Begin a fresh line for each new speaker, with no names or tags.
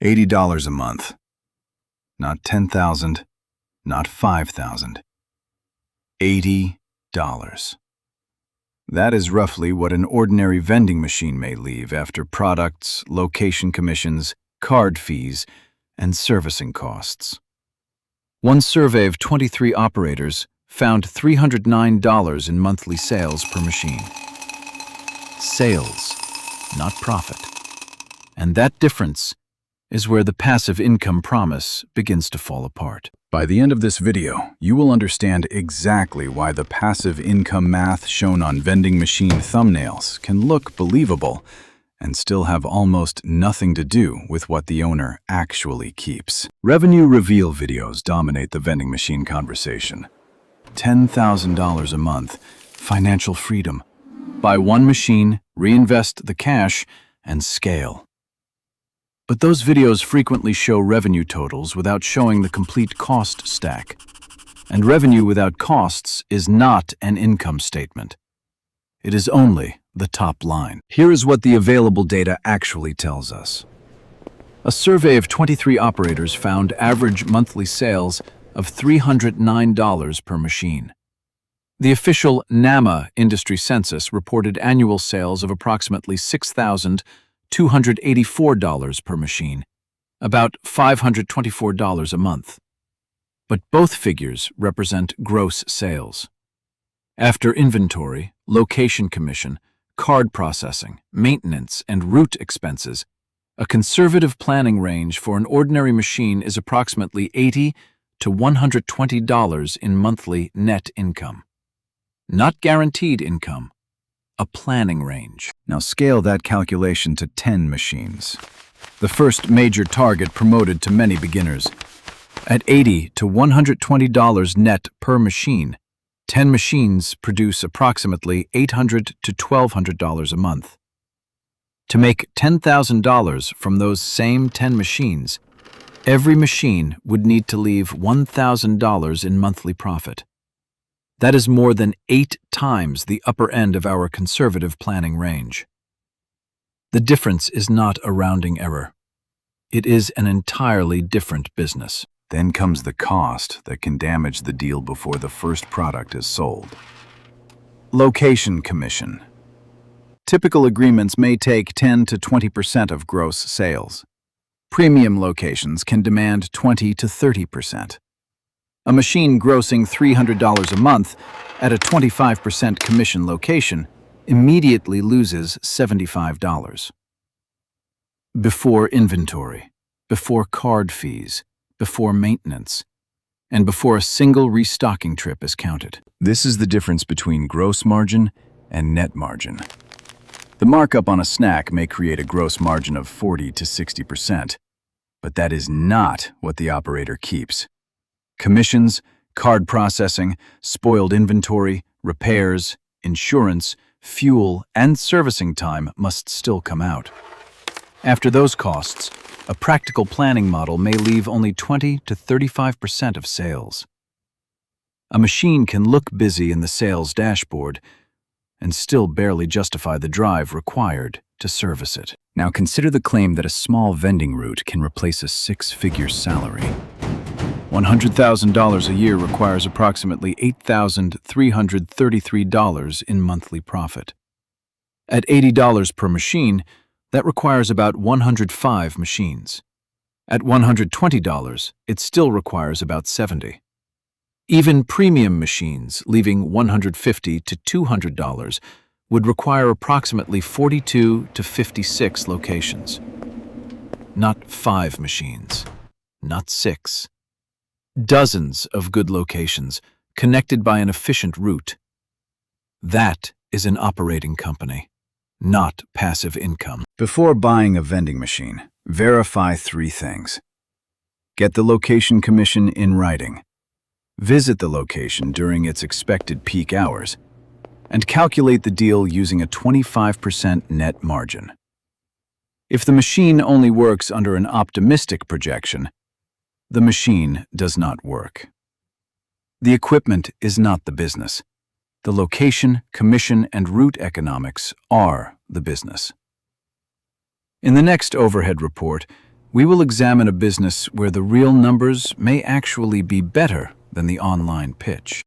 $80 a month. Not $10,000, not $5,000. $80. That is roughly what an ordinary vending machine may leave after products, location commissions, card fees, and servicing costs. One survey of 23 operators found $309 in monthly sales per machine. Sales, not profit. And that difference is where the passive income promise begins to fall apart.
By the end of this video, you will understand exactly why the passive income math shown on vending machine thumbnails can look believable and still have almost nothing to do with what the owner actually keeps. Revenue reveal videos dominate the vending machine conversation. $10,000 a month, financial freedom. Buy one machine, reinvest the cash, and scale. But those videos frequently show revenue totals without showing the complete cost stack. And revenue without costs is not an income statement. It is only the top line. Here is what the available data actually tells us. A survey of 23 operators found average monthly sales of $309 per machine. The official NAMA industry census reported annual sales of approximately $6,284 per machine, about $524 a month. But both figures represent gross sales. After inventory, location commission, card processing, maintenance, and route expenses, a conservative planning range for an ordinary machine is approximately $80 to $120 in monthly net income. Not guaranteed income, a planning range.
Now scale that calculation to 10 machines. The first major target promoted to many beginners. At $80 to $120 net per machine, 10 machines produce approximately $800 to $1,200 a month. To make $10,000 from those same 10 machines, every machine would need to leave $1,000 in monthly profit. That is more than 8 times the upper end of our conservative planning range. The difference is not a rounding error. It is an entirely different business.
Then comes the cost that can damage the deal before the first product is sold.
Location commission. Typical agreements may take 10 to 20% of gross sales. Premium locations can demand 20 to 30%. A machine grossing $300 a month at a 25% commission location immediately loses $75. Before inventory, before card fees, before maintenance, and before a single restocking trip is counted.
This is the difference between gross margin and net margin.
The markup on a snack may create a gross margin of 40 to 60%, but that is not what the operator keeps. Commissions, card processing, spoiled inventory, repairs, insurance, fuel, and servicing time must still come out. After those costs, a practical planning model may leave only 20 to 35% of sales. A machine can look busy in the sales dashboard and still barely justify the drive required to service it.
Now consider the claim that a small vending route can replace a 6-figure salary.
$100,000 a year requires approximately $8,333 in monthly profit. At $80 per machine, that requires about 105 machines. At $120, it still requires about 70. Even premium machines, leaving $150 to $200, would require approximately 42 to 56 locations. Not 5 machines, not 6. Dozens of good locations, connected by an efficient route. That is an operating company, not passive income.
Before buying a vending machine, verify 3 things. Get the location commission in writing. Visit the location during its expected peak hours, and calculate the deal using a 25% net margin. If the machine only works under an optimistic projection, the machine does not work. The equipment is not the business. The location, commission, and route economics are the business. In the next overhead report,
We will examine a business where the real numbers may actually be better than the online pitch.